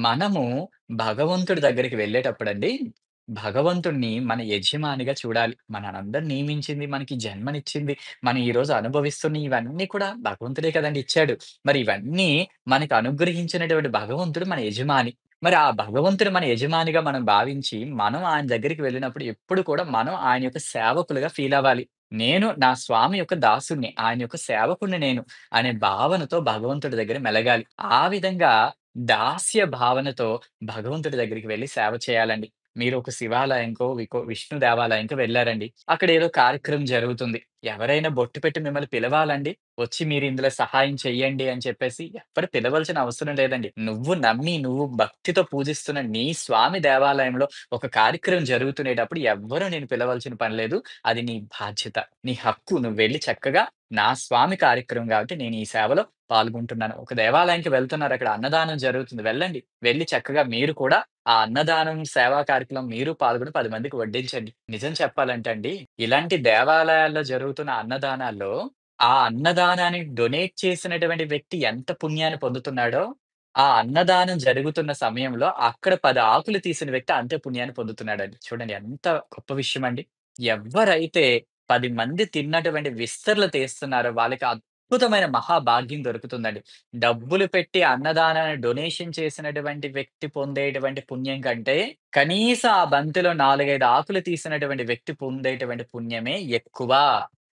మనము భగవంతుడి దగ్గరికి వెళ్ళేటప్పుడండి, భగవంతుడిని మన యజమానిగా చూడాలి. మననందరిని నియమించింది, మనకి జన్మనిచ్చింది, మనం ఈరోజు అనుభవిస్తున్న ఇవన్నీ కూడా భగవంతుడే కదండీ ఇచ్చాడు. మరి ఇవన్నీ మనకు అనుగ్రహించినటువంటి భగవంతుడు మన యజమాని. మరి ఆ భగవంతుడు మన యజమానిగా మనం భావించి, మనం ఆయన దగ్గరికి వెళ్ళినప్పుడు ఎప్పుడు కూడా మనం ఆయన యొక్క సేవకులుగా ఫీలవ్వాలి. నేను నా స్వామి యొక్క దాసుడిని, ఆయన యొక్క సేవకుడిని నేను అనే భావనతో భగవంతుడి దగ్గర మెలగాలి. ఆ విధంగా దాస్య భావనతో భగవంతుడి దగ్గరికి వెళ్లి సేవ చేయాలండి. మీరు ఒక శివాలయంకో, విష్ణు దేవాలయంకో వెళ్లారండి. అక్కడేదో కార్యక్రమం జరుగుతుంది. ఎవరైనా బొట్టు పెట్టి మిమ్మల్ని పిలవాలండి? వచ్చి మీరిందులో సహాయం చెయ్యండి అని చెప్పేసి ఎవ్వరు పిలవాల్సిన అవసరం లేదండి. నువ్వు నమ్మి, నువ్వు భక్తితో పూజిస్తున్న నీ స్వామి దేవాలయంలో ఒక కార్యక్రమం జరుగుతునేటప్పుడు ఎవ్వరు నిన్ను పిలవాల్సిన పని లేదు. అది నీ బాధ్యత. నీ హక్కు. నువ్వు వెళ్లి చక్కగా నా స్వామి కార్యక్రమం కాబట్టి నేను ఈ సేవలో పాల్గొంటున్నాను. ఒక దేవాలయానికి వెళ్తున్నారు. అక్కడ అన్నదానం జరుగుతుంది. వెళ్ళండి. వెళ్లి చక్కగా మీరు కూడా ఆ అన్నదానం సేవా కార్యక్రమం మీరు పాల్గొని 10 మందికి వడ్డించండి. నిజం చెప్పాలంటే అండి, ఇలాంటి దేవాలయాల్లో జరుగుతున్న అన్నదానాల్లో, ఆ అన్నదానాన్ని డొనేట్ చేసినటువంటి వ్యక్తి ఎంత పుణ్యాన్ని పొందుతున్నాడో, ఆ అన్నదానం జరుగుతున్న సమయంలో అక్కడ 10 ఆకులు తీసిన వ్యక్తి అంతే పుణ్యాన్ని పొందుతున్నాడండి. చూడండి ఎంత గొప్ప విషయమండి. ఎవ్వరైతే 10 మంది తిన్నటువంటి విస్తర్లు తీస్తున్నారో వాళ్ళకి అద్భుతమైన మహాభాగ్యం దొరుకుతుందండి. డబ్బులు పెట్టి అన్నదానాన్ని డొనేషన్ చేసినటువంటి వ్యక్తి పొందేటువంటి పుణ్యం కంటే, కనీసం ఆ బంతిలో 4, 5 ఆకులు తీసినటువంటి వ్యక్తి పొందేటువంటి పుణ్యమే ఎక్కువ.